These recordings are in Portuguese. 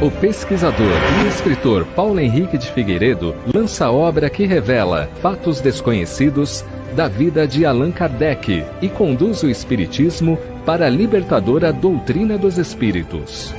O pesquisador e escritor Paulo Henrique de Figueiredo lança a obra que revela fatos desconhecidos da vida de Allan Kardec e conduz o espiritismo para a libertadora doutrina dos espíritos.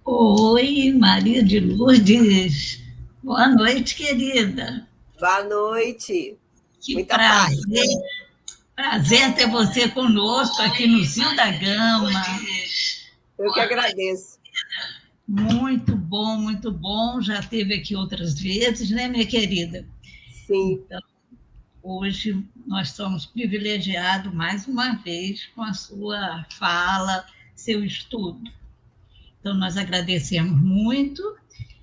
Oi, Maria de Lourdes. Boa noite, querida. Boa noite. Que Muita paz. Prazer ter você conosco aqui no Zil da Gama. Eu que agradeço. Muito bom, muito bom. Já esteve aqui outras vezes, né, minha querida? Sim. Então, hoje nós somos privilegiados mais uma vez com a sua fala, seu estudo. Então, nós agradecemos muito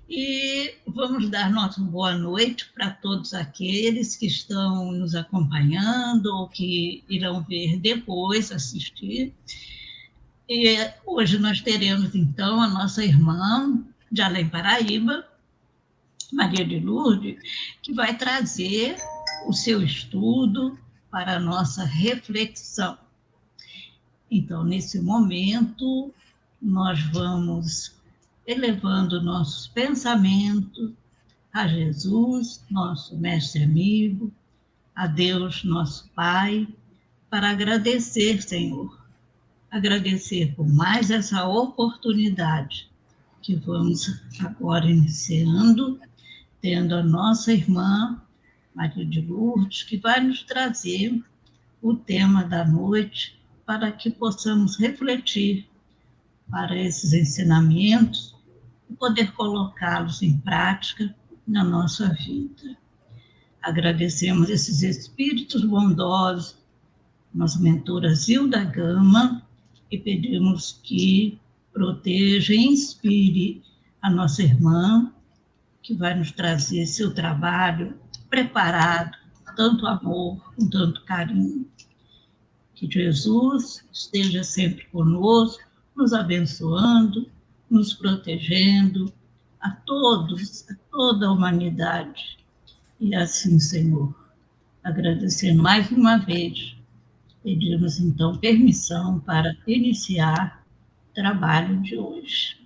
e vamos dar nossa boa noite para todos aqueles que estão nos acompanhando ou que irão ver depois, assistir. E hoje nós teremos, então, a nossa irmã de Além Paraíba, Maria de Lourdes, que vai trazer o seu estudo para a nossa reflexão. Então, nesse momento, nós vamos elevando nossos pensamentos a Jesus, nosso mestre amigo, a Deus, nosso Pai, para agradecer, Senhor. Agradecer por mais essa oportunidade que vamos agora iniciando, tendo a nossa irmã, Maria de Lourdes, que vai nos trazer o tema da noite para que possamos refletir para esses ensinamentos e poder colocá-los em prática na nossa vida. Agradecemos esses espíritos bondosos, nossa mentora Zilda Gama, e pedimos que proteja e inspire a nossa irmã, que vai nos trazer seu trabalho preparado, com tanto amor, com tanto carinho. Que Jesus esteja sempre conosco, nos abençoando, nos protegendo, a todos, a toda a humanidade. E assim, Senhor, agradecendo mais uma vez, pedimos então permissão para iniciar o trabalho de hoje.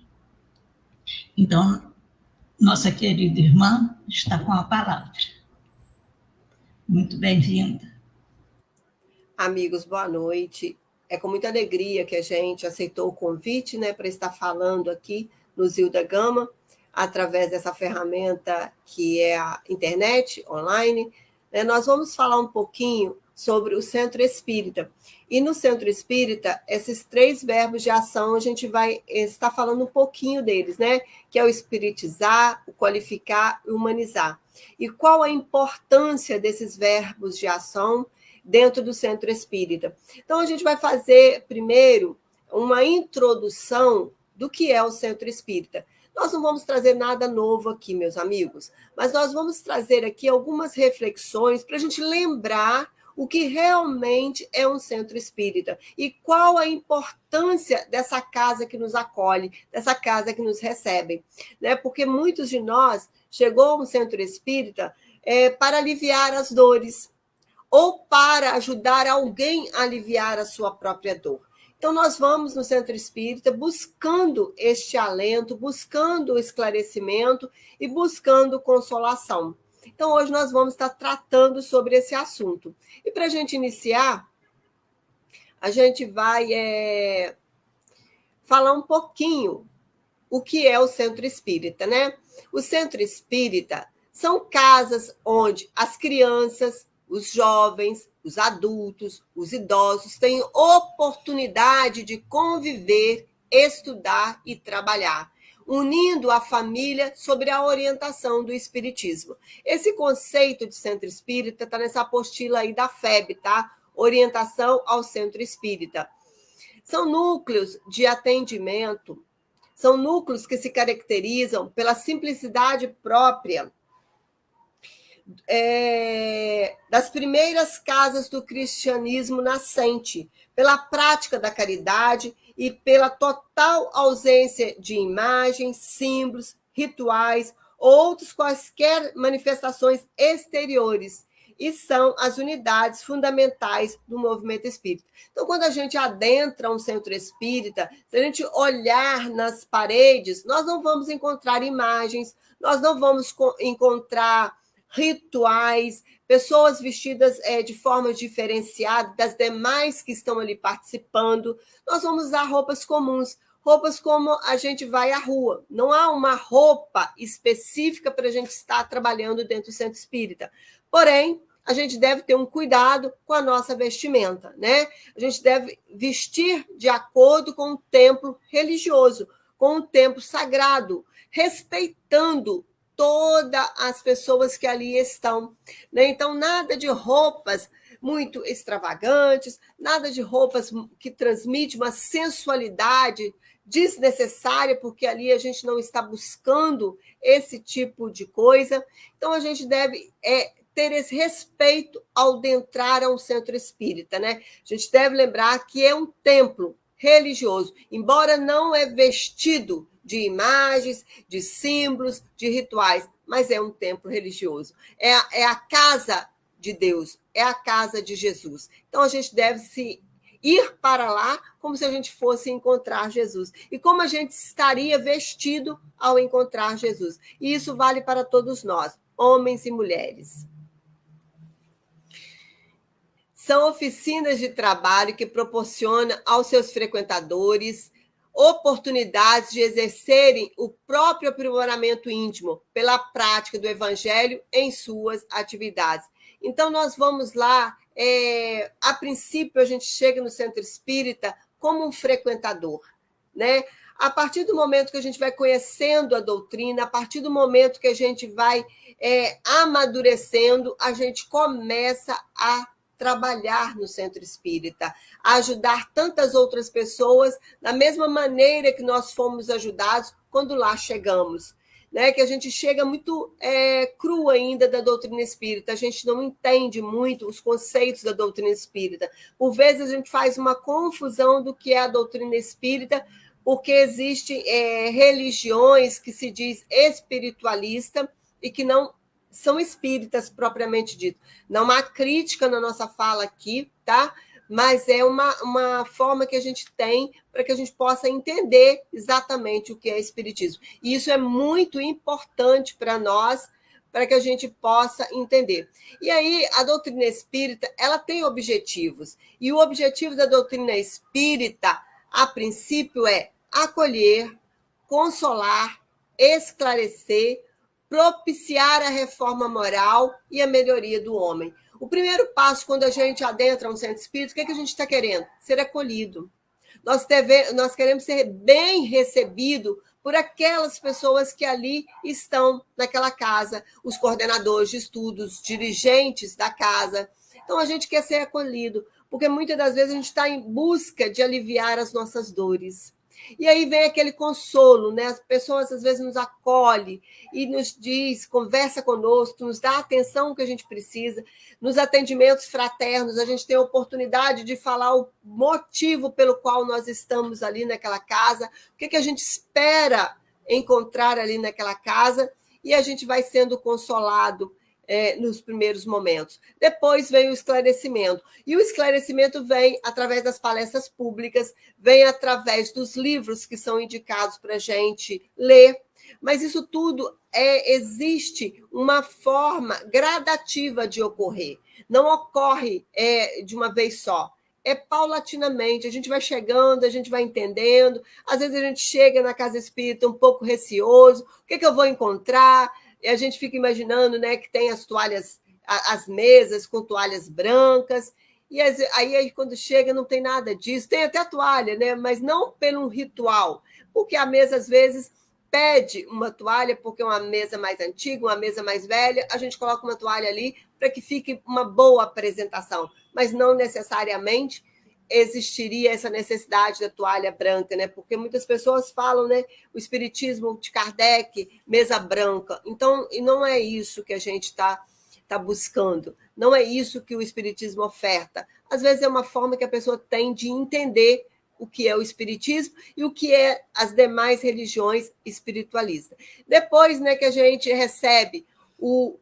Então, nossa querida irmã está com a palavra. Muito bem-vinda. Amigos, boa noite. É com muita alegria que a gente aceitou o convite, né, para estar falando aqui no Zil da Gama, através dessa ferramenta que é a internet online. Nós vamos falar um pouquinho sobre o Centro Espírita. E no Centro Espírita, esses 3 verbos de ação, a gente vai estar falando um pouquinho deles, né? Que é o espiritizar, o qualificar e o humanizar. E qual a importância desses verbos de ação dentro do Centro Espírita? Então, a gente vai fazer, primeiro, uma introdução do que é o Centro Espírita. Nós não vamos trazer nada novo aqui, meus amigos, mas nós vamos trazer aqui algumas reflexões para a gente lembrar o que realmente é um centro espírita e qual a importância dessa casa que nos acolhe, dessa casa que nos recebe, né? Porque muitos de nós chegou a um centro espírita para aliviar as dores ou para ajudar alguém a aliviar a sua própria dor. Então, nós vamos no centro espírita buscando este alento, buscando o esclarecimento e buscando consolação. Então, hoje nós vamos estar tratando sobre esse assunto. E para a gente iniciar, a gente vai falar um pouquinho o que é o centro espírita, né? O centro espírita são casas onde as crianças, os jovens, os adultos, os idosos têm oportunidade de conviver, estudar e trabalhar, unindo a família sobre a orientação do espiritismo. Esse conceito de centro espírita está nessa apostila aí da FEB, tá? Orientação ao centro espírita. São núcleos de atendimento, são núcleos que se caracterizam pela simplicidade própria das primeiras casas do cristianismo nascente, pela prática da caridade e pela total ausência de imagens, símbolos, rituais ou outros quaisquer manifestações exteriores, e são as unidades fundamentais do movimento espírita. Então, quando a gente adentra um centro espírita, se a gente olhar nas paredes, nós não vamos encontrar imagens, nós não vamos encontrar rituais, pessoas vestidas de forma diferenciada das demais que estão ali participando. Nós vamos usar roupas comuns, roupas como a gente vai à rua. Não há uma roupa específica para a gente estar trabalhando dentro do centro espírita. Porém, a gente deve ter um cuidado com a nossa vestimenta, né? A gente deve vestir de acordo com o templo religioso, com o templo sagrado, respeitando todas as pessoas que ali estão, né? Então, nada de roupas muito extravagantes, nada de roupas que transmitem uma sensualidade desnecessária, porque ali a gente não está buscando esse tipo de coisa. Então, a gente deve ter esse respeito ao adentrar a um centro espírita, né? A gente deve lembrar que é um templo religioso, embora não é vestido de imagens, de símbolos, de rituais, mas é um templo religioso. É a casa de Deus, é a casa de Jesus. Então, a gente deve se ir para lá como se a gente fosse encontrar Jesus. E como a gente estaria vestido ao encontrar Jesus. E isso vale para todos nós, homens e mulheres. São oficinas de trabalho que proporcionam aos seus frequentadores oportunidades de exercerem o próprio aprimoramento íntimo pela prática do evangelho em suas atividades. Então, nós vamos lá, a princípio, a gente chega no centro espírita como um frequentador, né? A partir do momento que a gente vai conhecendo a doutrina, a partir do momento que a gente vai amadurecendo, a gente começa a trabalhar no centro espírita, a ajudar tantas outras pessoas da mesma maneira que nós fomos ajudados quando lá chegamos, né? Que a gente chega muito cru ainda da doutrina espírita, a gente não entende muito os conceitos da doutrina espírita. Por vezes a gente faz uma confusão do que é a doutrina espírita, porque existem religiões que se diz espiritualista e que não são espíritas propriamente dito. Não há crítica na nossa fala aqui, tá? Mas é uma forma que a gente tem para que a gente possa entender exatamente o que é espiritismo. E isso é muito importante para nós, para que a gente possa entender. E aí, a doutrina espírita, ela tem objetivos. E o objetivo da doutrina espírita, a princípio, é acolher, consolar, esclarecer, propiciar a reforma moral e a melhoria do homem. O primeiro passo, quando a gente adentra um centro espírita, o que a gente está querendo? Ser acolhido. Nós queremos ser bem recebido por aquelas pessoas que ali estão naquela casa, os coordenadores de estudos, dirigentes da casa. Então, a gente quer ser acolhido, porque muitas das vezes a gente está em busca de aliviar as nossas dores. E aí vem aquele consolo, né? As pessoas às vezes nos acolhem e nos diz, conversa conosco, nos dá a atenção que a gente precisa. Nos atendimentos fraternos, a gente tem a oportunidade de falar o motivo pelo qual nós estamos ali naquela casa, o que a gente espera encontrar ali naquela casa, e a gente vai sendo consolado nos primeiros momentos. Depois vem o esclarecimento. E o esclarecimento vem através das palestras públicas, vem através dos livros que são indicados para a gente ler. Mas isso tudo existe uma forma gradativa de ocorrer. Não ocorre de uma vez só. É paulatinamente, a gente vai chegando, a gente vai entendendo. Às vezes a gente chega na casa espírita um pouco receoso. O que eu vou encontrar? E a gente fica imaginando, né, que tem as toalhas, as mesas com toalhas brancas. E aí, quando chega, não tem nada disso. Tem até toalha, né? Mas não pelo ritual. Porque a mesa, às vezes, pede uma toalha, porque é uma mesa mais antiga, uma mesa mais velha, a gente coloca uma toalha ali para que fique uma boa apresentação. Mas não necessariamente existiria essa necessidade da toalha branca, né? Porque muitas pessoas falam, né? O espiritismo de Kardec, mesa branca. Então, e não é isso que a gente está buscando. Não é isso que o espiritismo oferta. Às vezes é uma forma que a pessoa tem de entender o que é o espiritismo e o que é as demais religiões espiritualistas. Depois, né, que a gente recebe o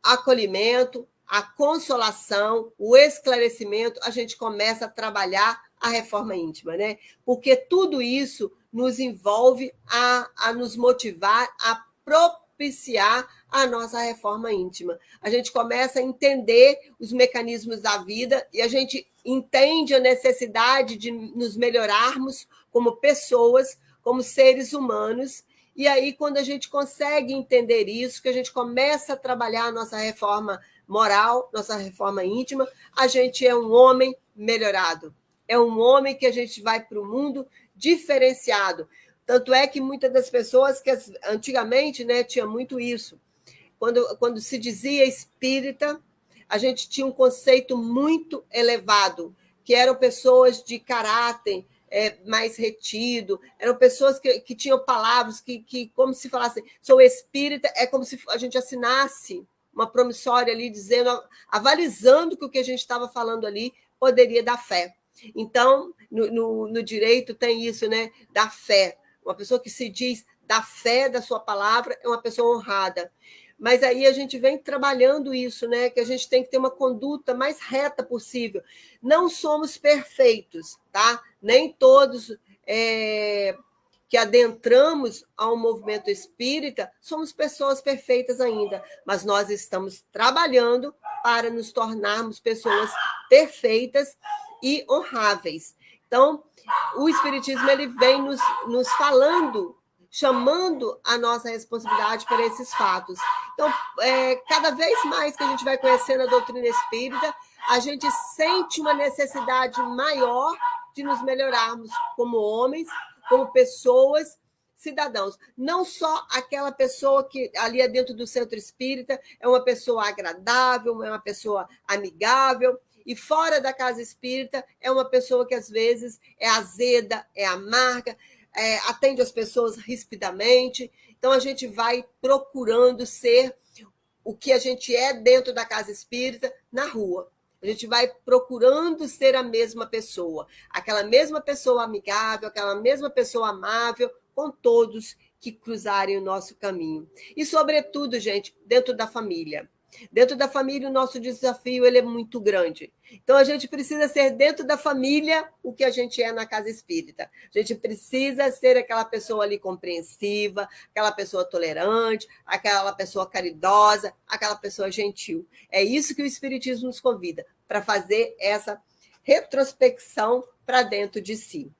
acolhimento, a consolação, o esclarecimento, a gente começa a trabalhar a reforma íntima, né? Porque tudo isso nos envolve a nos motivar a propiciar a nossa reforma íntima. A gente começa a entender os mecanismos da vida e a gente entende a necessidade de nos melhorarmos como pessoas, como seres humanos. E aí, quando a gente consegue entender isso, que a gente começa a trabalhar a nossa reforma moral, nossa reforma íntima, a gente é um homem melhorado. É um homem que a gente vai para o mundo diferenciado. Tanto é que muitas das pessoas que antigamente, né, tinha muito isso. Quando se dizia espírita, a gente tinha um conceito muito elevado, que eram pessoas de caráter mais retido, eram pessoas que tinham palavras que, como se falasse, sou espírita, é como se a gente assinasse uma promissória ali, dizendo, avalizando que o que a gente estava falando ali poderia dar fé. Então, no direito tem isso, né? Da fé. Uma pessoa que se diz da fé da sua palavra é uma pessoa honrada. Mas aí a gente vem trabalhando isso, né? Que a gente tem que ter uma conduta mais reta possível. Não somos perfeitos, tá? Nem todos que adentramos ao movimento espírita somos pessoas perfeitas ainda, mas nós estamos trabalhando para nos tornarmos pessoas perfeitas e honráveis. Então, o espiritismo ele vem nos falando, chamando a nossa responsabilidade para esses fatos. Então, cada vez mais que a gente vai conhecendo a doutrina espírita, a gente sente uma necessidade maior de nos melhorarmos como homens, como pessoas, cidadãos. Não só aquela pessoa que ali dentro do centro espírita é uma pessoa agradável, é uma pessoa amigável, e fora da casa espírita é uma pessoa que às vezes é azeda, é amarga, atende as pessoas rispidamente. Então, a gente vai procurando ser o que a gente é dentro da casa espírita na rua. A gente vai procurando ser a mesma pessoa, aquela mesma pessoa amigável, aquela mesma pessoa amável com todos que cruzarem o nosso caminho. E, sobretudo, gente, dentro da família. Dentro da família, o nosso desafio ele é muito grande. Então, a gente precisa ser dentro da família o que a gente é na casa espírita. A gente precisa ser aquela pessoa ali compreensiva, aquela pessoa tolerante, aquela pessoa caridosa, aquela pessoa gentil. É isso que o espiritismo nos convida, para fazer essa retrospecção para dentro de si.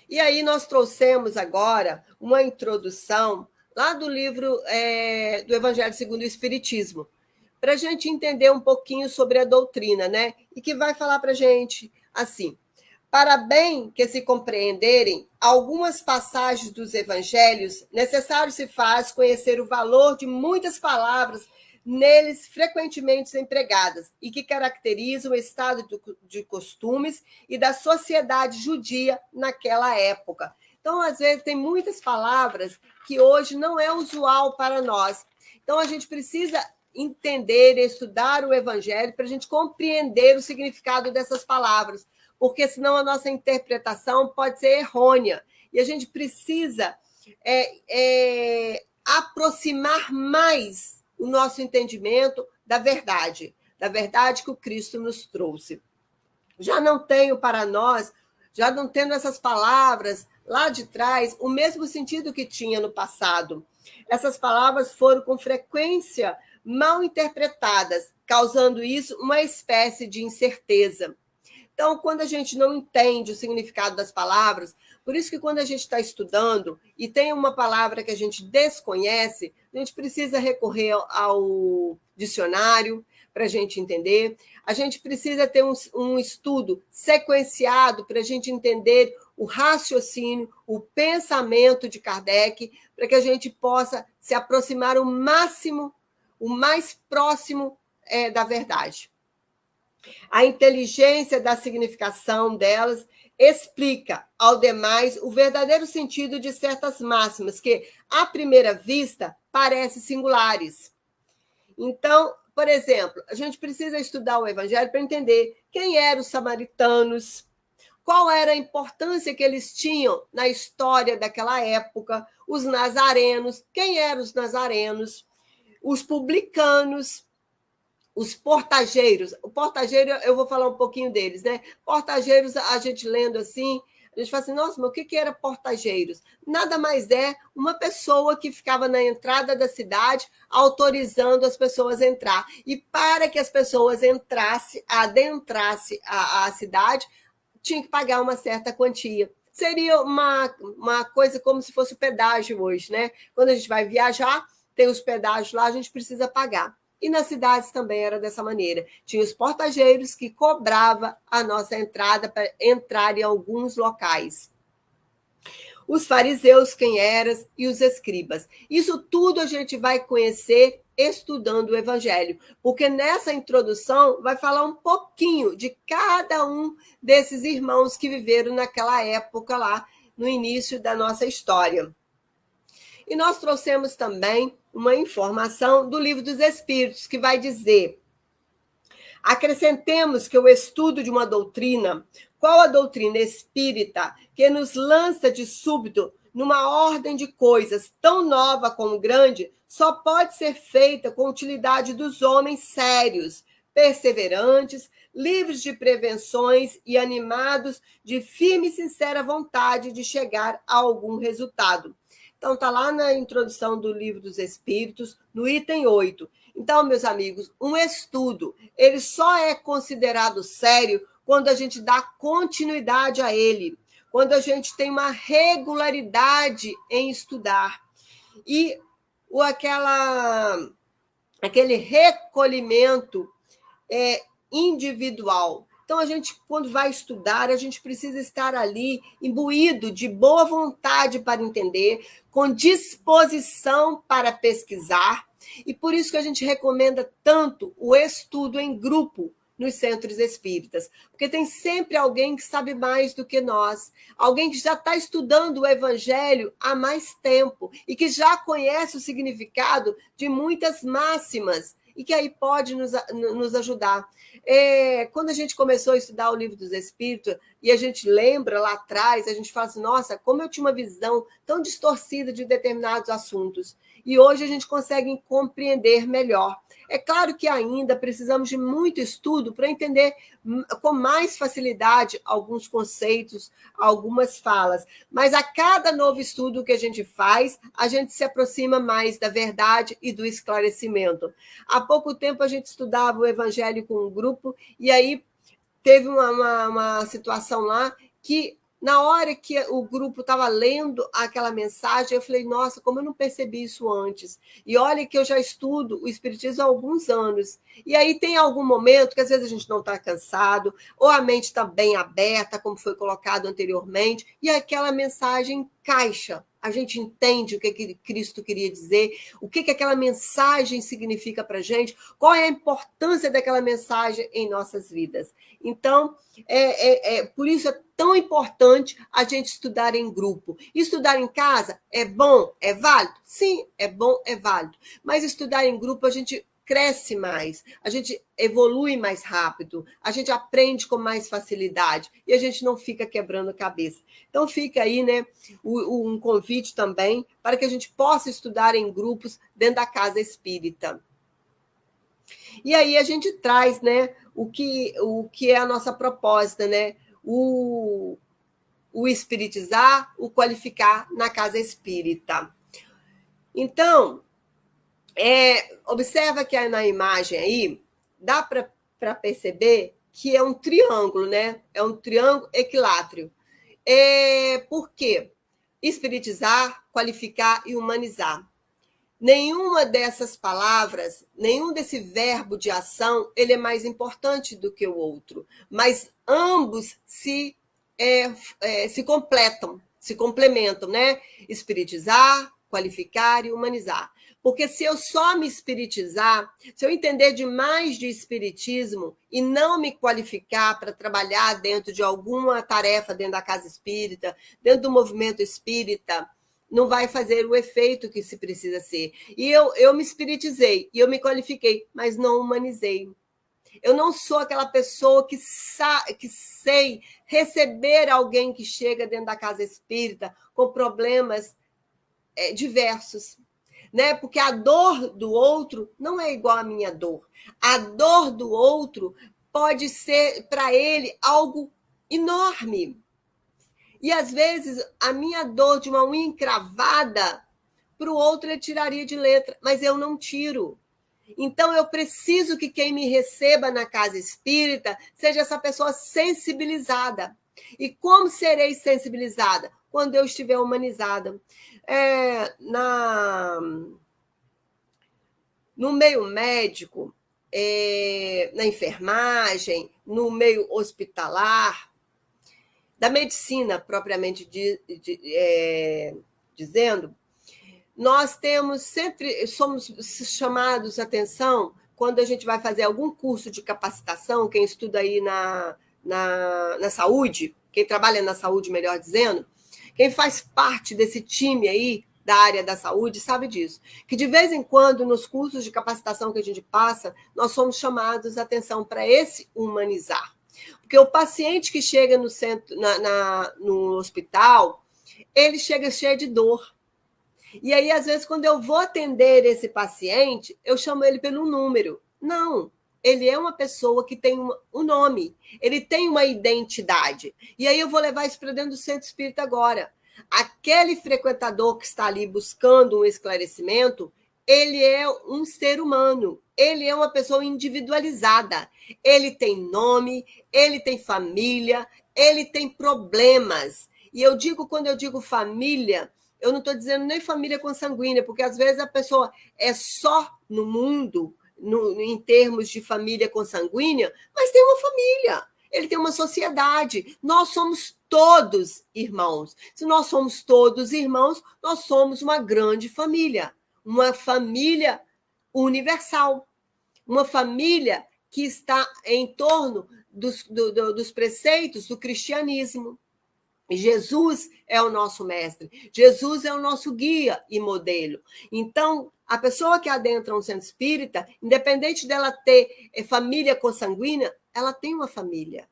E aí nós trouxemos agora uma introdução lá do livro do Evangelho segundo o Espiritismo, para a gente entender um pouquinho sobre a doutrina, né? E que vai falar para a gente assim: para bem que se compreenderem algumas passagens dos evangelhos, necessário se faz conhecer o valor de muitas palavras neles frequentemente empregadas e que caracterizam o estado de costumes e da sociedade judia naquela época. Então, às vezes, tem muitas palavras que hoje não é usual para nós. Então, a gente precisa entender e estudar o Evangelho para a gente compreender o significado dessas palavras, porque senão a nossa interpretação pode ser errônea. E a gente precisa aproximar mais o nosso entendimento da verdade que o Cristo nos trouxe. Já não tendo essas palavras lá de trás o mesmo sentido que tinha no passado. Essas palavras foram com frequência mal interpretadas, causando isso uma espécie de incerteza. Então, quando a gente não entende o significado das palavras, por isso que quando a gente está estudando e tem uma palavra que a gente desconhece, a gente precisa recorrer ao dicionário para a gente entender. A gente precisa ter um estudo sequenciado para a gente entender o raciocínio, o pensamento de Kardec, para que a gente possa se aproximar o máximo, o mais próximo da verdade. A inteligência da significação delas explica ao demais o verdadeiro sentido de certas máximas que, à primeira vista, parecem singulares. Então, por exemplo, a gente precisa estudar o Evangelho para entender quem eram os samaritanos, qual era a importância que eles tinham na história daquela época, os nazarenos, quem eram os nazarenos, os publicanos, os portageiros. O portageiro, eu vou falar um pouquinho deles, né? Portageiros, a gente lendo assim, a gente fala assim, nossa, mas o que era portageiros? Nada mais é uma pessoa que ficava na entrada da cidade autorizando as pessoas a entrar. E para que as pessoas adentrassem a cidade, tinha que pagar uma certa quantia. Seria uma coisa como se fosse o pedágio hoje, né? Quando a gente vai viajar, tem os pedágios lá, a gente precisa pagar. E nas cidades também era dessa maneira. Tinha os portageiros que cobravam a nossa entrada para entrar em alguns locais. Os fariseus, quem eram, e os escribas. Isso tudo a gente vai conhecer estudando o Evangelho, porque nessa introdução vai falar um pouquinho de cada um desses irmãos que viveram naquela época lá, no início da nossa história. E nós trouxemos também uma informação do Livro dos Espíritos, que vai dizer: acrescentemos que o estudo de uma doutrina, qual a doutrina espírita, que nos lança de súbito numa ordem de coisas tão nova como grande, só pode ser feita com utilidade dos homens sérios, perseverantes, livres de prevenções e animados de firme e sincera vontade de chegar a algum resultado. Então, está lá na introdução do Livro dos Espíritos, no item 8. Então, meus amigos, um estudo, ele só é considerado sério quando a gente dá continuidade a ele, quando a gente tem uma regularidade em estudar. E aquele recolhimento individual. Então, a gente, quando vai estudar, a gente precisa estar ali imbuído de boa vontade para entender, com disposição para pesquisar, e por isso que a gente recomenda tanto o estudo em grupo nos centros espíritas, porque tem sempre alguém que sabe mais do que nós, alguém que já está estudando o Evangelho há mais tempo e que já conhece o significado de muitas máximas e que aí pode nos ajudar. Quando a gente começou a estudar o Livro dos Espíritos, e a gente lembra lá atrás, a gente fala assim, nossa, como eu tinha uma visão tão distorcida de determinados assuntos. E hoje a gente consegue compreender melhor. É claro que ainda precisamos de muito estudo para entender com mais facilidade alguns conceitos, algumas falas. Mas a cada novo estudo que a gente faz, a gente se aproxima mais da verdade e do esclarecimento. Há pouco tempo a gente estudava o Evangelho com um grupo, e aí teve uma situação lá que, na hora que o grupo estava lendo aquela mensagem, eu falei, nossa, como eu não percebi isso antes. E olha que eu já estudo o Espiritismo há alguns anos. E aí tem algum momento que às vezes a gente não está cansado, ou a mente está bem aberta, como foi colocado anteriormente, e aquela mensagem encaixa. A gente entende o que Cristo queria dizer, o que aquela mensagem significa para a gente, qual é a importância daquela mensagem em nossas vidas. Então, por isso é tão importante a gente estudar em grupo. Estudar em casa é bom, é válido? Sim, é bom, é válido. Mas estudar em grupo a gente cresce mais, a gente evolui mais rápido, a gente aprende com mais facilidade e a gente não fica quebrando a cabeça. Então fica aí, né, um convite também para que a gente possa estudar em grupos dentro da casa espírita. E aí a gente traz, né, o que é a nossa proposta, né? o espiritizar, o qualificar na casa espírita. Então, observa que na imagem aí, dá para perceber que é um triângulo, né? É um triângulo equilátero. Por quê? Espiritizar, qualificar e humanizar. Nenhuma dessas palavras, nenhum desse verbo de ação, ele é mais importante do que o outro, mas ambos se completam, se complementam, né? Espiritizar, qualificar e humanizar. Porque se eu só me espiritizar, se eu entender demais de espiritismo e não me qualificar para trabalhar dentro de alguma tarefa dentro da casa espírita, dentro do movimento espírita, não vai fazer o efeito que se precisa ser. E eu me espiritizei, e eu me qualifiquei, mas não humanizei. Eu não sou aquela pessoa que sei receber alguém que chega dentro da casa espírita com problemas diversos, né? Porque a dor do outro não é igual à minha dor. A dor do outro pode ser para ele algo enorme. E, às vezes, a minha dor de uma unha encravada, para o outro ele tiraria de letra, mas eu não tiro. Então, eu preciso que quem me receba na casa espírita seja essa pessoa sensibilizada. E como serei sensibilizada? Quando eu estiver humanizada. No meio médico, na enfermagem, no meio hospitalar, da medicina propriamente dizendo, nós somos chamados a atenção quando a gente vai fazer algum curso de capacitação, quem estuda aí na saúde, quem trabalha na saúde, melhor dizendo, quem faz parte desse time aí da área da saúde sabe disso, que de vez em quando nos cursos de capacitação que a gente passa, nós somos chamados a atenção para esse humanizar. Porque o paciente que chega no centro, no hospital, ele chega cheio de dor. E aí, às vezes, quando eu vou atender esse paciente, eu chamo ele pelo número. Não, ele é uma pessoa que tem um nome, ele tem uma identidade. E aí eu vou levar isso para dentro do centro espírita agora. Aquele frequentador que está ali buscando um esclarecimento, ele é um ser humano, ele é uma pessoa individualizada. Ele tem nome, ele tem família, ele tem problemas. E quando eu digo família, eu não estou dizendo nem família consanguínea, porque às vezes a pessoa é só no mundo, em termos de família consanguínea, mas tem uma família, ele tem uma sociedade. Nós somos todos irmãos. Se nós somos todos irmãos, nós somos uma grande família. Uma família universal, uma família que está em torno dos preceitos do cristianismo. Jesus é o nosso mestre, Jesus é o nosso guia e modelo. Então, a pessoa que adentra um centro espírita, independente dela ter família consanguínea, ela tem uma família.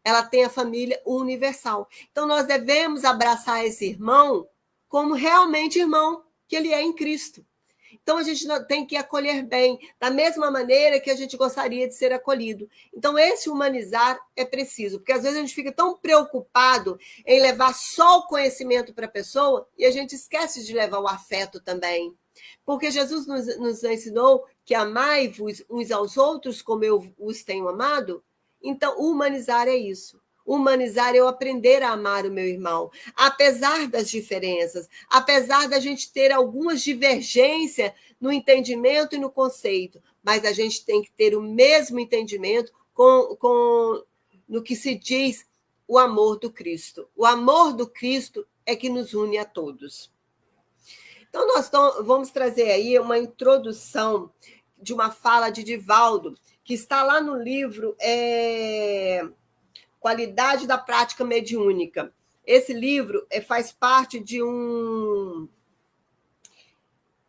Ela tem a família universal. Então, nós devemos abraçar esse irmão como realmente irmão que ele é em Cristo. Então, a gente tem que acolher bem, da mesma maneira que a gente gostaria de ser acolhido. Então, esse humanizar é preciso, porque às vezes a gente fica tão preocupado em levar só o conhecimento para a pessoa e a gente esquece de levar o afeto também. Porque Jesus nos ensinou que amai-vos uns aos outros como eu os tenho amado. Então, humanizar é isso. Humanizar é eu aprender a amar o meu irmão, apesar das diferenças, apesar da gente ter algumas divergências no entendimento e no conceito, mas a gente tem que ter o mesmo entendimento no que se diz o amor do Cristo. O amor do Cristo é que nos une a todos. Então, nós vamos trazer aí uma introdução de uma fala de Divaldo, que está lá no livro Qualidade da Prática Mediúnica. Esse livro faz parte de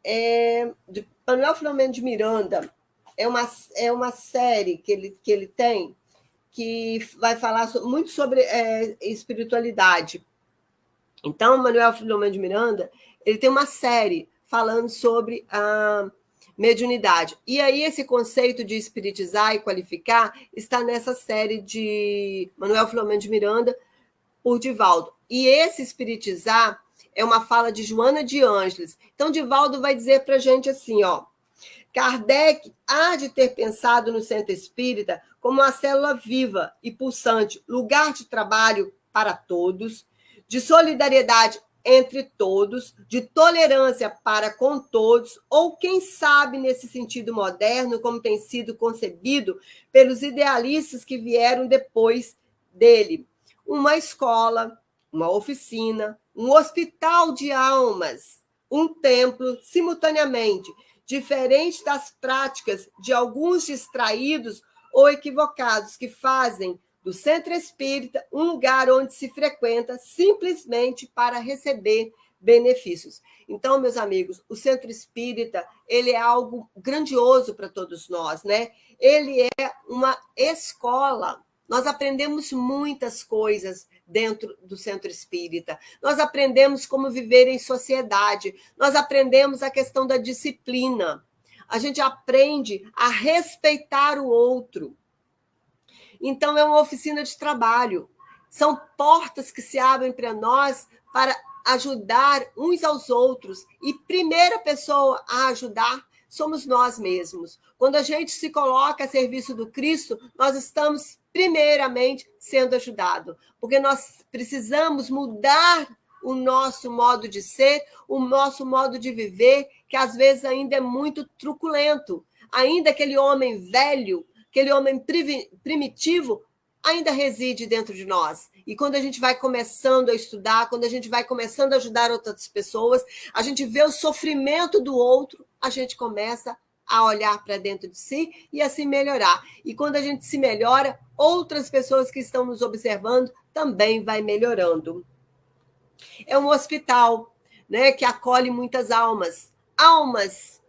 de Manuel Filomeno de Miranda. É uma série que ele tem que vai falar muito sobre espiritualidade. Então, Manuel Filomeno de Miranda, ele tem uma série falando sobre a mediunidade. E aí esse conceito de espiritizar e qualificar está nessa série de Manuel Filomeno de Miranda, por Divaldo. E esse espiritizar é uma fala de Joana de Ângeles. Então, Divaldo vai dizer para a gente assim, ó, Kardec há de ter pensado no centro espírita como uma célula viva e pulsante, lugar de trabalho para todos, de solidariedade entre todos, de tolerância para com todos, ou quem sabe nesse sentido moderno, como tem sido concebido pelos idealistas que vieram depois dele. Uma escola, uma oficina, um hospital de almas, um templo, simultaneamente, diferente das práticas de alguns distraídos ou equivocados que fazem do centro espírita um lugar onde se frequenta simplesmente para receber benefícios. Então, meus amigos, o centro espírita, ele é algo grandioso para todos nós, né? Ele é uma escola. Nós aprendemos muitas coisas dentro do centro espírita. Nós aprendemos como viver em sociedade. Nós aprendemos a questão da disciplina. A gente aprende a respeitar o outro. Então, é uma oficina de trabalho. São portas que se abrem para nós para ajudar uns aos outros. E primeira pessoa a ajudar somos nós mesmos. Quando a gente se coloca a serviço do Cristo, nós estamos primeiramente sendo ajudados, porque nós precisamos mudar o nosso modo de ser, o nosso modo de viver, que às vezes ainda é muito truculento. Ainda aquele homem velho, aquele homem primitivo, ainda reside dentro de nós. E quando a gente vai começando a estudar, quando a gente vai começando a ajudar outras pessoas, a gente vê o sofrimento do outro, a gente começa a olhar para dentro de si e a se melhorar. E quando a gente se melhora, outras pessoas que estão nos observando também vai melhorando. É um hospital, né, que acolhe muitas almas. Almas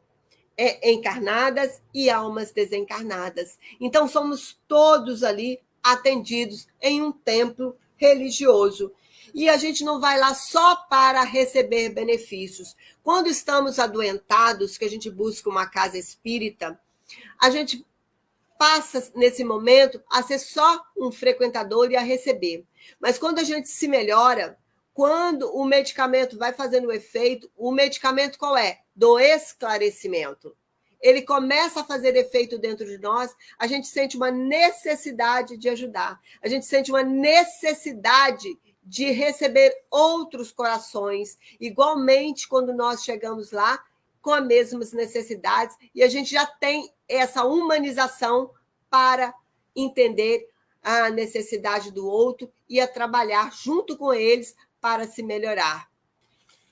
encarnadas e almas desencarnadas. Então, somos todos ali atendidos em um templo religioso. E a gente não vai lá só para receber benefícios. Quando estamos adoentados, que a gente busca uma casa espírita, a gente passa, nesse momento, a ser só um frequentador e a receber. Mas quando a gente se melhora, quando o medicamento vai fazendo efeito, o medicamento qual é? Do esclarecimento. Ele começa a fazer efeito dentro de nós, a gente sente uma necessidade de ajudar, a gente sente uma necessidade de receber outros corações, igualmente quando nós chegamos lá com as mesmas necessidades, e a gente já tem essa humanização para entender a necessidade do outro e a trabalhar junto com eles para se melhorar.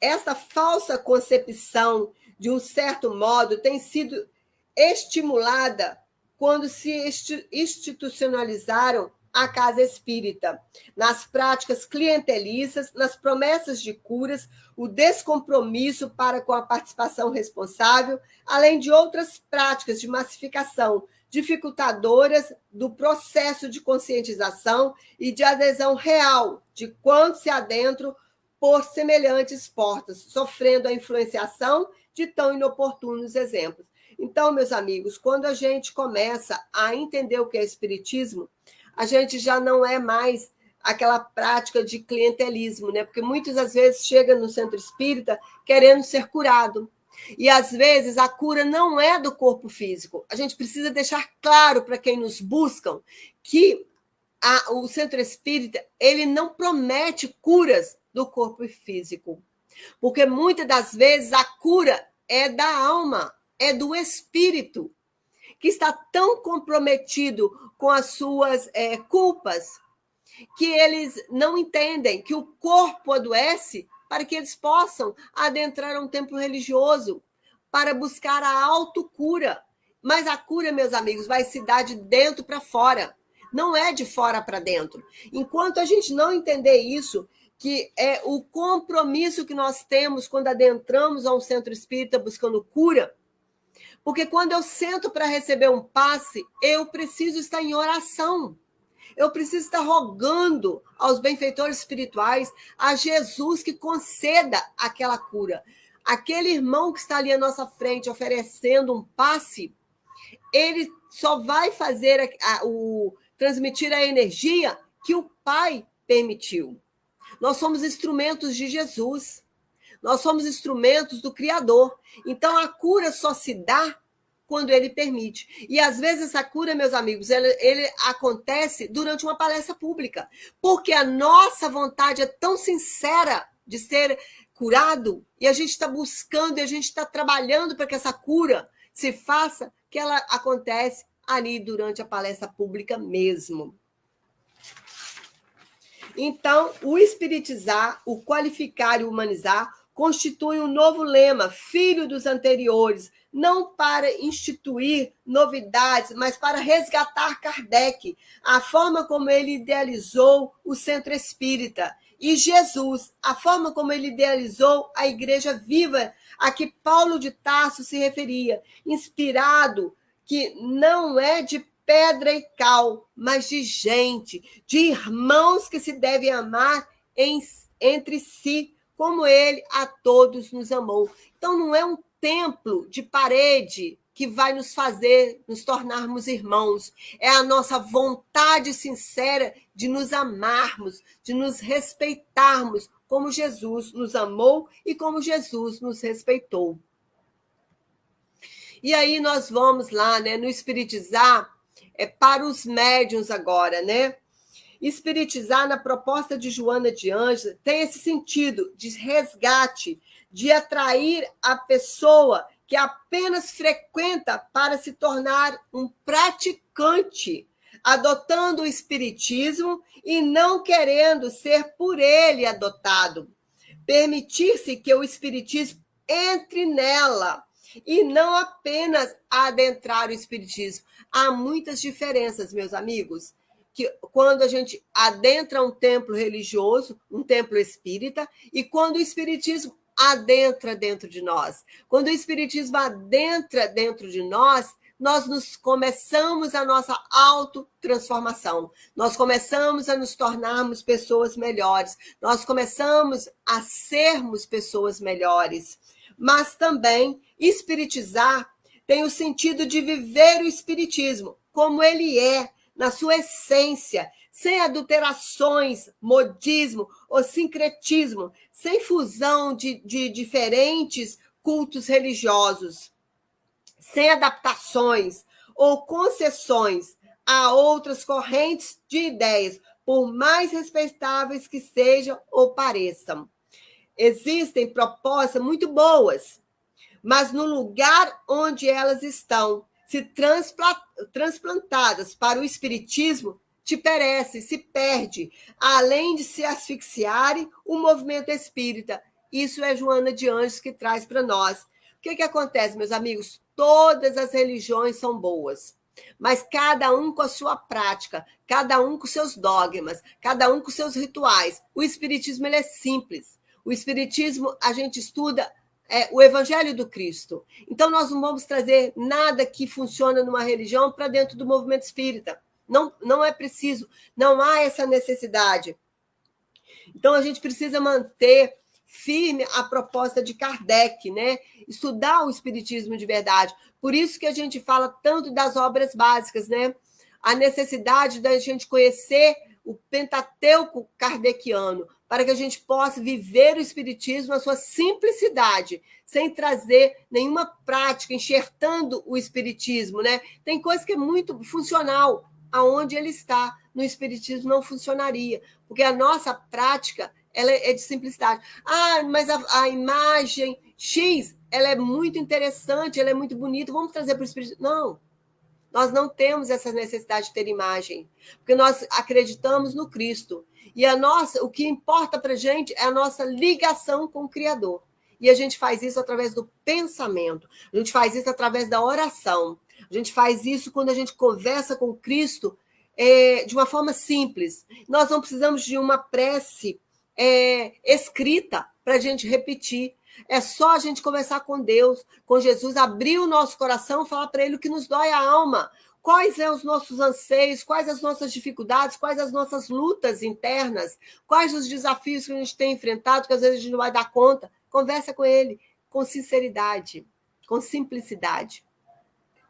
Essa falsa concepção, de um certo modo, tem sido estimulada quando se institucionalizaram a casa espírita, nas práticas clientelistas, nas promessas de curas, o descompromisso para com a participação responsável, além de outras práticas de massificação, dificultadoras do processo de conscientização e de adesão real de quantos se adentram por semelhantes portas, sofrendo a influenciação de tão inoportunos exemplos. Então, meus amigos, quando a gente começa a entender o que é espiritismo, a gente já não é mais aquela prática de clientelismo, né? Porque muitas das vezes chega no centro espírita querendo ser curado. E às vezes a cura não é do corpo físico. A gente precisa deixar claro para quem nos buscam que o centro espírita, ele não promete curas do corpo físico. Porque muitas das vezes a cura é da alma, é do espírito, que está tão comprometido com as suas culpas, que eles não entendem que o corpo adoece para que eles possam adentrar um templo religioso para buscar a autocura. Mas a cura, meus amigos, vai se dar de dentro para fora, não é de fora para dentro. Enquanto a gente não entender isso, que é o compromisso que nós temos quando adentramos a um centro espírita buscando cura, porque quando eu sento para receber um passe, eu preciso estar em oração. Eu preciso estar rogando aos benfeitores espirituais, a Jesus, que conceda aquela cura. Aquele irmão que está ali à nossa frente oferecendo um passe, ele só vai fazer transmitir a energia que o Pai permitiu. Nós somos instrumentos de Jesus. Nós somos instrumentos do Criador. Então, a cura só se dá quando ele permite. E, às vezes, essa cura, meus amigos, ele acontece durante uma palestra pública. Porque a nossa vontade é tão sincera de ser curado, e a gente está buscando, e a gente está trabalhando para que essa cura se faça, que ela acontece ali durante a palestra pública mesmo. Então, o espiritizar, o qualificar e humanizar constitui um novo lema, filho dos anteriores, não para instituir novidades, mas para resgatar Kardec, a forma como ele idealizou o centro espírita, e Jesus, a forma como ele idealizou a igreja viva, a que Paulo de Tarso se referia, inspirado, que não é de pedra e cal, mas de gente, de irmãos que se devem amar entre si, como ele a todos nos amou. Então, não é um templo de parede que vai nos fazer nos tornarmos irmãos. É a nossa vontade sincera de nos amarmos, de nos respeitarmos, como Jesus nos amou e como Jesus nos respeitou. E aí nós vamos lá, né, no espiritizar, para os médiuns agora, né? Espiritizar, na proposta de Joana de Ângeles, tem esse sentido de resgate, de atrair a pessoa que apenas frequenta para se tornar um praticante, adotando o espiritismo e não querendo ser por ele adotado. Permitir-se que o espiritismo entre nela e não apenas adentrar o espiritismo. Há muitas diferenças, meus amigos, que quando a gente adentra um templo religioso, um templo espírita, e quando o espiritismo adentra dentro de nós. Quando o espiritismo adentra dentro de nós, nós começamos a nossa autotransformação. Nós começamos a nos tornarmos pessoas melhores. Nós começamos a sermos pessoas melhores. Mas também espiritizar tem o sentido de viver o espiritismo como ele é, na sua essência, sem adulterações, modismo ou sincretismo, sem fusão de diferentes cultos religiosos, sem adaptações ou concessões a outras correntes de ideias, por mais respeitáveis que sejam ou pareçam. Existem propostas muito boas, mas no lugar onde elas estão, se transplantadas para o espiritismo, te perece, se perde, além de se asfixiarem o movimento espírita. Isso é Joana de Ângeles que traz para nós. O que acontece, meus amigos? Todas as religiões são boas, mas cada um com a sua prática, cada um com seus dogmas, cada um com seus rituais. O espiritismo ele é simples. O espiritismo, a gente estuda o Evangelho do Cristo. Então, nós não vamos trazer nada que funciona numa religião para dentro do movimento espírita. Não é preciso, não há essa necessidade. Então, a gente precisa manter firme a proposta de Kardec, né? Estudar o espiritismo de verdade. Por isso que a gente fala tanto das obras básicas, né? A necessidade da gente conhecer o Pentateuco kardeciano, para que a gente possa viver o espiritismo na sua simplicidade, sem trazer nenhuma prática, enxertando o espiritismo, né? Tem coisa que é muito funcional, aonde ele está. No espiritismo não funcionaria, porque a nossa prática ela é de simplicidade. Mas a imagem X, ela é muito interessante, ela é muito bonita, vamos trazer para o espiritismo. Não, nós não temos essa necessidade de ter imagem, porque nós acreditamos no Cristo. E o que importa para a gente é a nossa ligação com o Criador. E a gente faz isso através do pensamento, a gente faz isso através da oração, a gente faz isso quando a gente conversa com Cristo de uma forma simples. Nós não precisamos de uma prece escrita para a gente repetir. É só a gente conversar com Deus, com Jesus, abrir o nosso coração e falar para ele o que nos dói a alma. Quais são os nossos anseios, quais as nossas dificuldades, quais as nossas lutas internas, quais os desafios que a gente tem enfrentado, que às vezes a gente não vai dar conta. Conversa com ele com sinceridade, com simplicidade.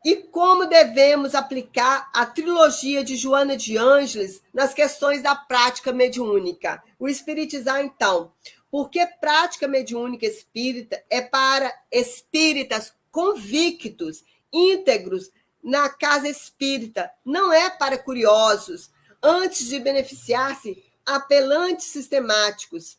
E como devemos aplicar a trilogia de Joana de Ângeles nas questões da prática mediúnica? O espiritizar, então. Porque prática mediúnica espírita é para espíritas convictos, íntegros na casa espírita, não é para curiosos, antes de beneficiar-se, apelantes sistemáticos,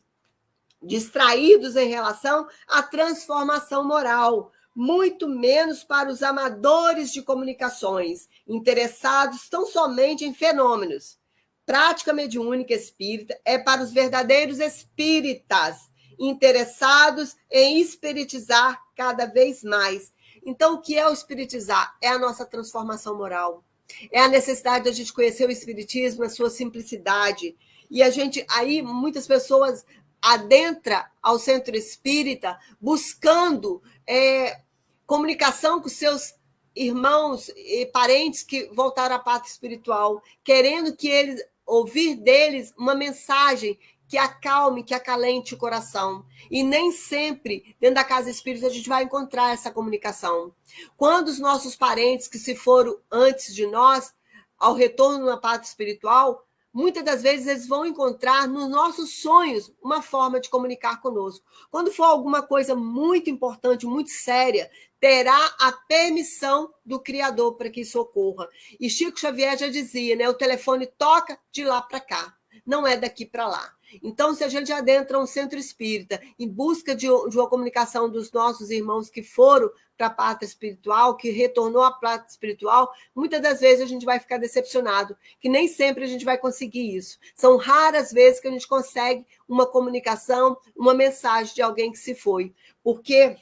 distraídos em relação à transformação moral, muito menos para os amadores de comunicações, interessados tão somente em fenômenos. Prática mediúnica espírita é para os verdadeiros espíritas, interessados em espiritizar cada vez mais. Então, o que é o espiritizar? É a nossa transformação moral. É a necessidade de a gente conhecer o espiritismo na sua simplicidade. E a gente, aí, muitas pessoas adentra ao centro espírita buscando comunicação com seus irmãos e parentes que voltaram à pátria espiritual, querendo que eles ouvir deles uma mensagem que acalme, que acalente o coração. E nem sempre, dentro da casa espírita, a gente vai encontrar essa comunicação. Quando os nossos parentes que se foram antes de nós, ao retorno na pátria espiritual, muitas das vezes eles vão encontrar nos nossos sonhos uma forma de comunicar conosco. Quando for alguma coisa muito importante, muito séria, terá a permissão do Criador para que isso ocorra. E Chico Xavier já dizia, né? O telefone toca de lá para cá, não é daqui para lá. Então, se a gente adentra um centro espírita em busca de uma comunicação dos nossos irmãos que foram para a pátria espiritual, que retornou à pátria espiritual, muitas das vezes a gente vai ficar decepcionado, que nem sempre a gente vai conseguir isso. São raras vezes que a gente consegue uma comunicação, uma mensagem de alguém que se foi, porque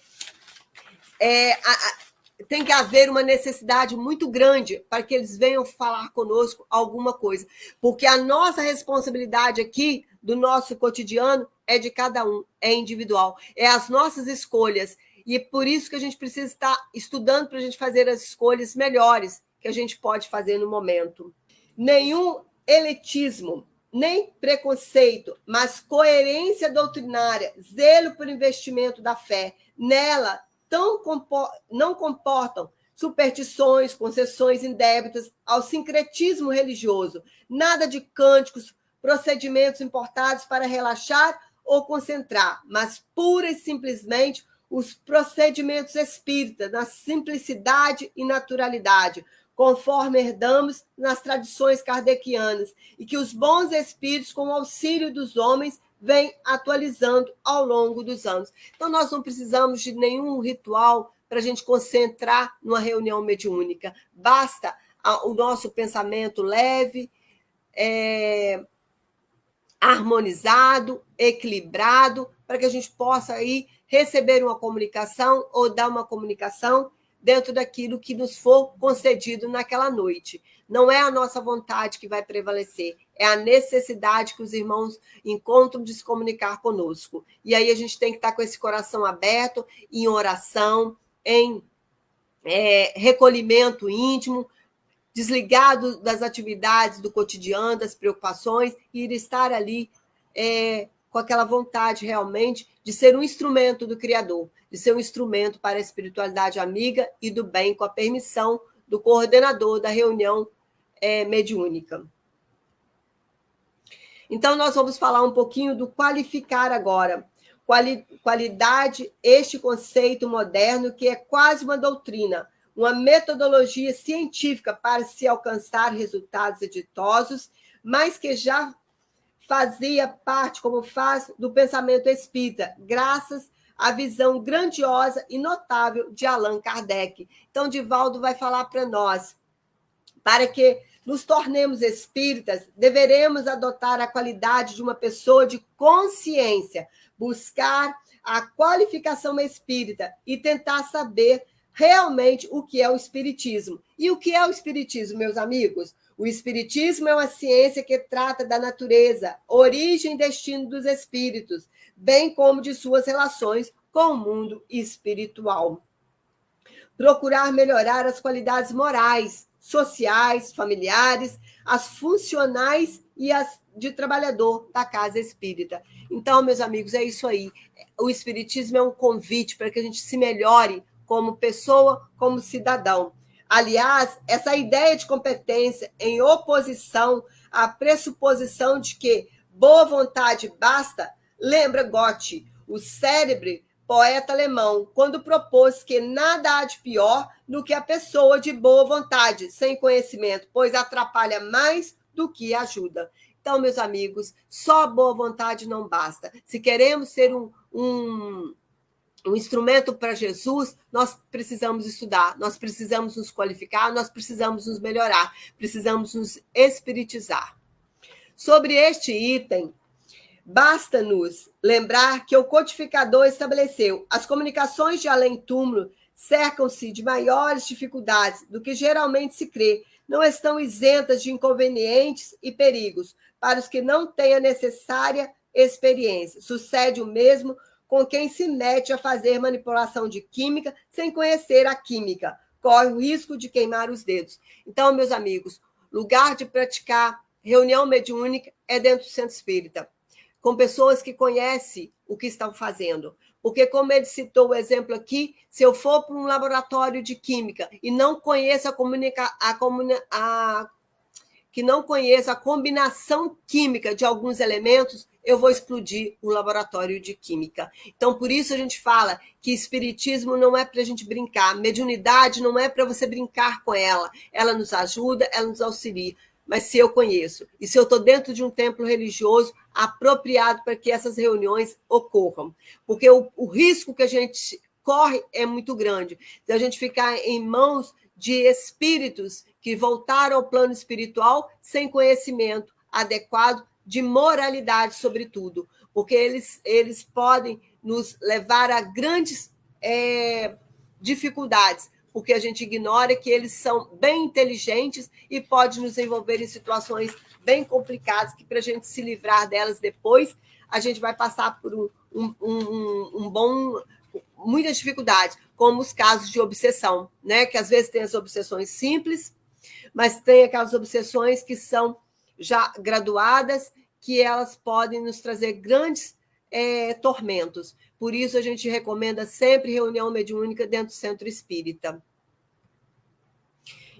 tem que haver uma necessidade muito grande para que eles venham falar conosco alguma coisa, porque a nossa responsabilidade aqui do nosso cotidiano é de cada um, é individual, é as nossas escolhas, e por isso que a gente precisa estar estudando para a gente fazer as escolhas melhores que a gente pode fazer no momento. Nenhum elitismo, nem preconceito, mas coerência doutrinária, zelo por investimento da fé, nela não comportam superstições, concessões indébitas ao sincretismo religioso, nada de cânticos, procedimentos importados para relaxar ou concentrar, mas pura e simplesmente os procedimentos espíritas, na simplicidade e naturalidade, conforme herdamos nas tradições kardecianas, e que os bons espíritos, com o auxílio dos homens, vêm atualizando ao longo dos anos. Então, nós não precisamos de nenhum ritual para a gente concentrar numa reunião mediúnica. Basta o nosso pensamento leve, harmonizado, equilibrado, para que a gente possa aí receber uma comunicação ou dar uma comunicação dentro daquilo que nos for concedido naquela noite. Não é a nossa vontade que vai prevalecer, é a necessidade que os irmãos encontram de se comunicar conosco. E aí a gente tem que estar com esse coração aberto, em oração, em recolhimento íntimo, desligado das atividades do cotidiano, das preocupações, e estar ali com aquela vontade realmente de ser um instrumento do Criador, de ser um instrumento para a espiritualidade amiga e do bem, com a permissão do coordenador da reunião mediúnica. Então, nós vamos falar um pouquinho do qualificar agora. Qualidade, este conceito moderno que é quase uma doutrina, uma metodologia científica para se alcançar resultados exitosos, mas que já fazia parte, como faz, do pensamento espírita, graças à visão grandiosa e notável de Allan Kardec. Então, Divaldo vai falar para nós, para que nos tornemos espíritas, deveremos adotar a qualidade de uma pessoa de consciência, buscar a qualificação espírita e tentar saber realmente o que é o espiritismo. E o que é o espiritismo, meus amigos? O espiritismo é uma ciência que trata da natureza, origem e destino dos espíritos, bem como de suas relações com o mundo espiritual. Procurar melhorar as qualidades morais, sociais, familiares, as funcionais e as de trabalhador da casa espírita. Então, meus amigos, é isso aí. O espiritismo é um convite para que a gente se melhore como pessoa, como cidadão. Aliás, essa ideia de competência em oposição à pressuposição de que boa vontade basta, lembra Goethe, o célebre poeta alemão, quando propôs que nada há de pior do que a pessoa de boa vontade, sem conhecimento, pois atrapalha mais do que ajuda. Então, meus amigos, só boa vontade não basta. Se queremos ser um instrumento para Jesus, nós precisamos estudar, nós precisamos nos qualificar, nós precisamos nos melhorar, precisamos nos espiritizar. Sobre este item, basta-nos lembrar que o codificador estabeleceu: as comunicações de além-túmulo cercam-se de maiores dificuldades do que geralmente se crê, não estão isentas de inconvenientes e perigos para os que não têm a necessária experiência. Sucede o mesmo com quem se mete a fazer manipulação de química sem conhecer a química. Corre o risco de queimar os dedos. Então, meus amigos, lugar de praticar reunião mediúnica é dentro do centro espírita, com pessoas que conhecem o que estão fazendo. Porque, como ele citou o exemplo aqui, se eu for para um laboratório de química e não conheço não conheço a combinação química de alguns elementos, eu vou explodir o laboratório de química. Então, por isso a gente fala que espiritismo não é para a gente brincar, mediunidade não é para você brincar com ela. Ela nos ajuda, ela nos auxilia. Mas se eu conheço, e se eu estou dentro de um templo religioso apropriado para que essas reuniões ocorram. Porque o risco que a gente corre é muito grande. Se a gente ficar em mãos de espíritos que voltaram ao plano espiritual sem conhecimento adequado de moralidade, sobretudo, porque eles podem nos levar a grandes dificuldades, porque a gente ignora que eles são bem inteligentes e pode nos envolver em situações bem complicadas, que para a gente se livrar delas depois, a gente vai passar por muitas dificuldades, como os casos de obsessão, né? Que às vezes tem as obsessões simples, mas tem aquelas obsessões que são já graduadas, que elas podem nos trazer grandes tormentos. Por isso, a gente recomenda sempre reunião mediúnica dentro do centro espírita.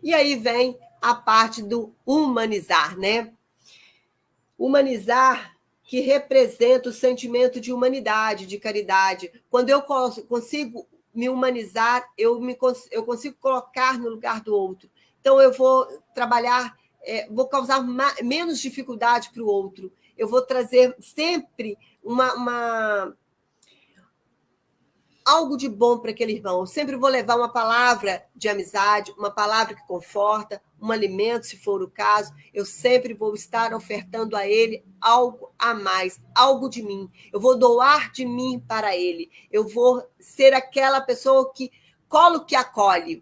E aí vem a parte do humanizar, né? Humanizar, que representa o sentimento de humanidade, de caridade. Quando eu consigo me humanizar, eu consigo colocar no lugar do outro. Então, eu vou trabalhar, vou causar menos dificuldade para o outro. Eu vou trazer sempre algo de bom para aquele irmão. Eu sempre vou levar uma palavra de amizade, uma palavra que conforta, um alimento, se for o caso. Eu sempre vou estar ofertando a ele algo a mais, algo de mim. Eu vou doar de mim para ele. Eu vou ser aquela pessoa que colo que acolhe.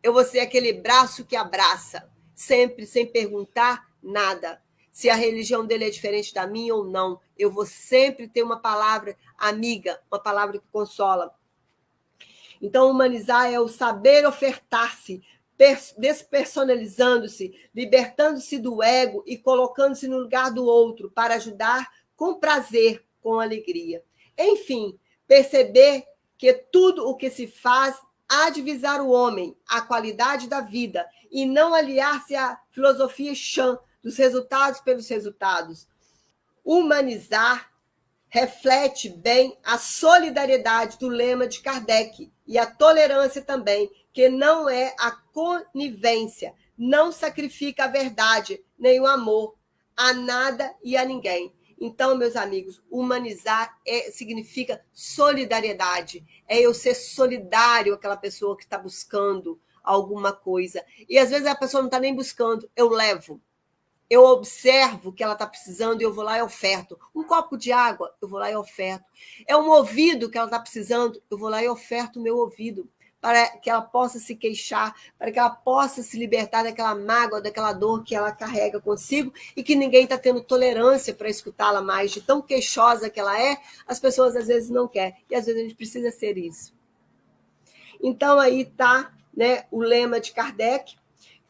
Eu vou ser aquele braço que abraça, sempre sem perguntar nada. Se a religião dele é diferente da minha ou não, eu vou sempre ter uma palavra amiga, uma palavra que consola. Então, humanizar é o saber ofertar-se, despersonalizando-se, libertando-se do ego e colocando-se no lugar do outro para ajudar com prazer, com alegria. Enfim, perceber que tudo o que se faz há de visar o homem, a qualidade da vida, e não aliar-se à filosofia chã dos resultados pelos resultados. Humanizar reflete bem a solidariedade do lema de Kardec e a tolerância também, que não é a conivência, não sacrifica a verdade, nem o amor a nada e a ninguém. Então, meus amigos, humanizar significa solidariedade, é eu ser solidário àquela pessoa que está buscando alguma coisa. E às vezes a pessoa não está nem buscando, eu levo. Eu observo que ela está precisando e eu vou lá e oferto. Um copo de água, eu vou lá e oferto. É um ouvido que ela está precisando, eu vou lá e oferto o meu ouvido, para que ela possa se queixar, para que ela possa se libertar daquela mágoa, daquela dor que ela carrega consigo e que ninguém está tendo tolerância para escutá-la mais. De tão queixosa que ela é, as pessoas às vezes não querem. E às vezes a gente precisa ser isso. Então aí está, né, o lema de Kardec: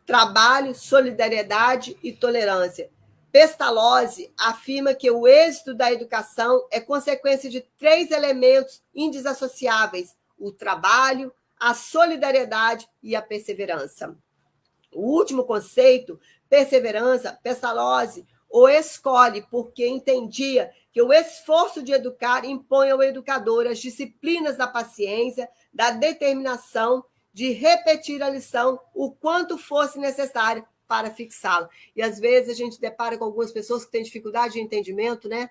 trabalho, solidariedade e tolerância. Pestalozzi afirma que o êxito da educação é consequência de 3 elementos indissociáveis: o trabalho, a solidariedade e a perseverança. O último conceito, perseverança, Pestalozzi o escolhe porque entendia que o esforço de educar impõe ao educador as disciplinas da paciência, da determinação, de repetir a lição o quanto fosse necessário para fixá-la. E às vezes a gente depara com algumas pessoas que têm dificuldade de entendimento, né?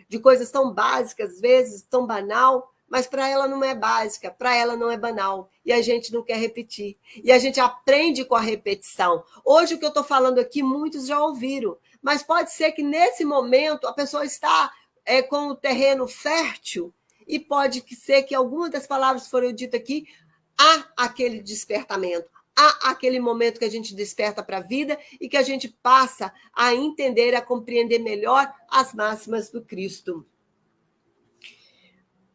De coisas tão básicas, às vezes tão banal, mas para ela não é básica, para ela não é banal. E a gente não quer repetir. E a gente aprende com a repetição. Hoje o que eu estou falando aqui, muitos já ouviram, mas pode ser que nesse momento a pessoa está com o terreno fértil e pode ser que algumas das palavras que foram ditas aqui, há aquele despertamento, há aquele momento que a gente desperta para a vida e que a gente passa a entender, a compreender melhor as máximas do Cristo.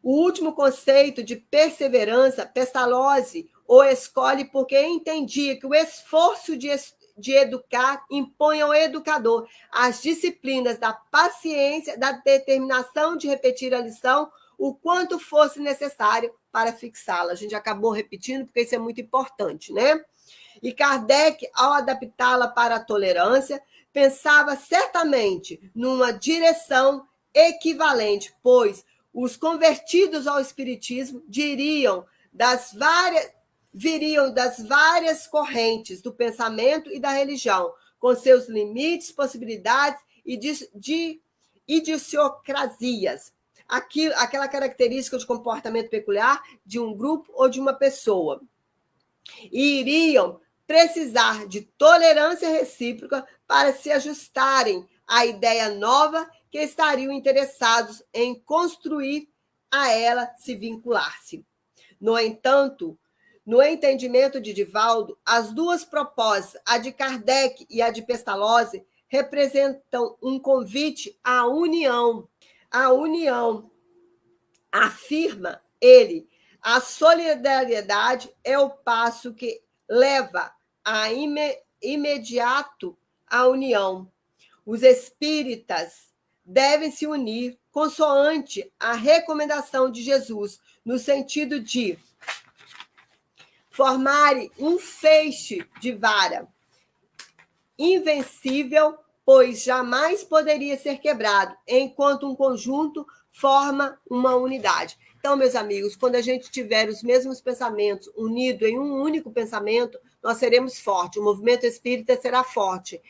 O último conceito de perseverança, Pestalozzi o escolhe porque entendia que o esforço de educar impõe ao educador as disciplinas da paciência, da determinação de repetir a lição o quanto fosse necessário para fixá-la. A gente acabou repetindo porque isso é muito importante, né? E Kardec, ao adaptá-la para a tolerância, pensava certamente numa direção equivalente, pois os convertidos ao espiritismo viriam das várias correntes do pensamento e da religião, com seus limites, possibilidades e idiosincrasias. Aquela característica de comportamento peculiar de um grupo ou de uma pessoa. E iriam precisar de tolerância recíproca para se ajustarem à ideia nova que estariam interessados em construir a ela se vincular-se. No entanto, no entendimento de Divaldo, as duas propostas, a de Kardec e a de Pestalozzi, representam um convite à união. A união, afirma ele, a solidariedade é o passo que leva a imediato à união. Os espíritas devem se unir consoante a recomendação de Jesus, no sentido de formarem um feixe de vara invencível, pois jamais poderia ser quebrado, enquanto um conjunto forma uma unidade. Então, meus amigos, quando a gente tiver os mesmos pensamentos unidos em um único pensamento, nós seremos fortes, o movimento espírita será forte,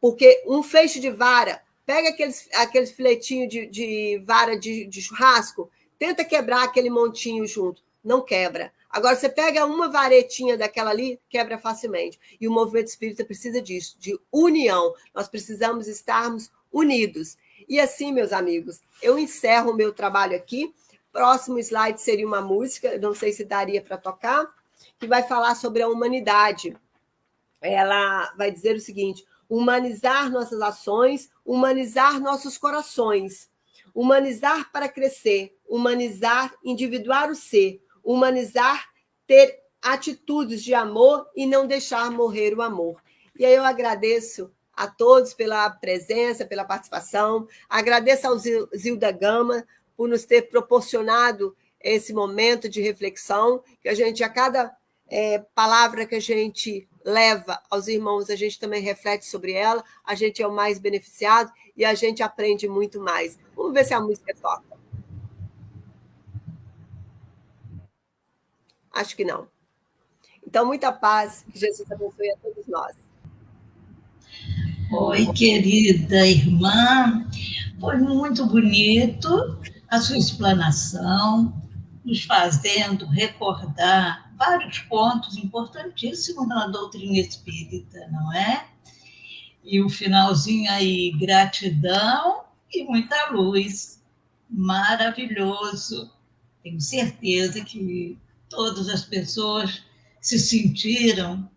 porque um feixe de vara, pega aqueles filetinhos de vara de churrasco, tenta quebrar aquele montinho junto, não quebra. Agora, você pega uma varetinha daquela ali, quebra facilmente. E o movimento espírita precisa disso, de união. Nós precisamos estarmos unidos. E assim, meus amigos, eu encerro o meu trabalho aqui. Próximo slide seria uma música, não sei se daria para tocar, que vai falar sobre a humanidade. Ela vai dizer o seguinte: humanizar nossas ações, humanizar nossos corações. Humanizar para crescer, humanizar, individuar o ser, humanizar, ter atitudes de amor e não deixar morrer o amor. E aí eu agradeço a todos pela presença, pela participação, agradeço ao Zilda Gama por nos ter proporcionado esse momento de reflexão, que a gente, a cada palavra que a gente leva aos irmãos, a gente também reflete sobre ela, a gente é o mais beneficiado e a gente aprende muito mais. Vamos ver se a música toca. Acho que não. Então, muita paz, que Jesus abençoe a todos nós. Oi, querida irmã, foi muito bonito a sua explanação, nos fazendo recordar vários pontos importantíssimos na doutrina espírita, não é? E o finalzinho aí, gratidão e muita luz. Maravilhoso. Tenho certeza que todas as pessoas se sentiram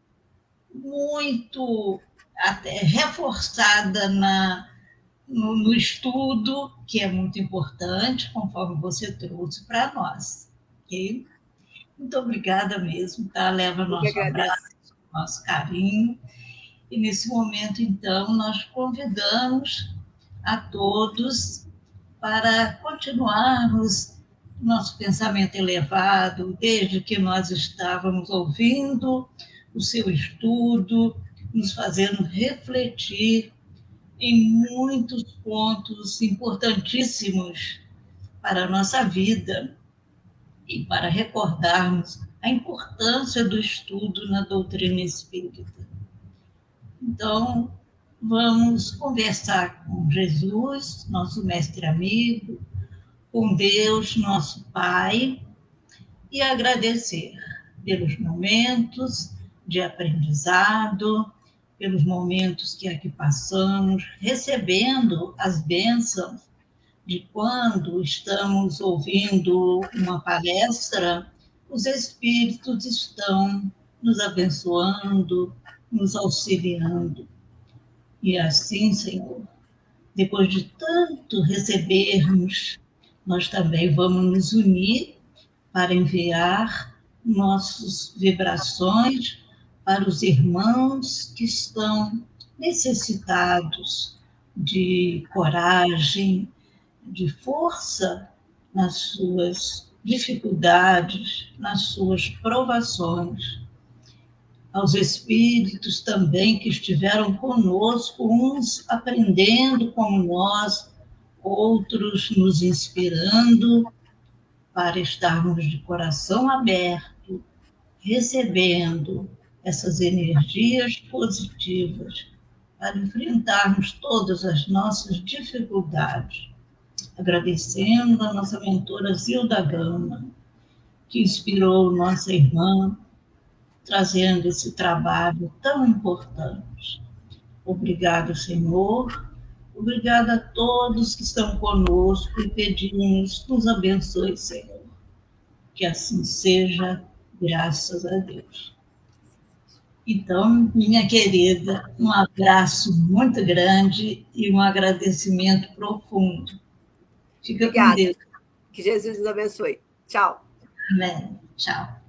muito até reforçada no estudo, que é muito importante, conforme você trouxe para nós. Okay? Muito obrigada mesmo, tá? Leva nosso abraço, nosso carinho. E nesse momento, então, nós convidamos a todos para continuarmos nosso pensamento elevado, desde que nós estávamos ouvindo o seu estudo, nos fazendo refletir em muitos pontos importantíssimos para a nossa vida e para recordarmos a importância do estudo na doutrina espírita. Então, vamos conversar com Jesus, nosso mestre amigo, com Deus, nosso Pai, e agradecer pelos momentos de aprendizado, pelos momentos que aqui passamos, recebendo as bênçãos de quando estamos ouvindo uma palestra, os espíritos estão nos abençoando, nos auxiliando. E assim, Senhor, depois de tanto recebermos, nós também vamos nos unir para enviar nossas vibrações para os irmãos que estão necessitados de coragem, de força nas suas dificuldades, nas suas provações. Aos espíritos também que estiveram conosco, uns aprendendo como nós, outros nos inspirando para estarmos de coração aberto, recebendo essas energias positivas para enfrentarmos todas as nossas dificuldades. Agradecendo a nossa mentora Zilda Gama, que inspirou nossa irmã, trazendo esse trabalho tão importante. Obrigado, Senhor. Obrigado a todos que estão conosco e pedimos, nos abençoe, Senhor. Que assim seja, graças a Deus. Então, minha querida, um abraço muito grande e um agradecimento profundo. Fica Obrigada. com Deus. Que Jesus nos abençoe. Tchau. Amém. Tchau.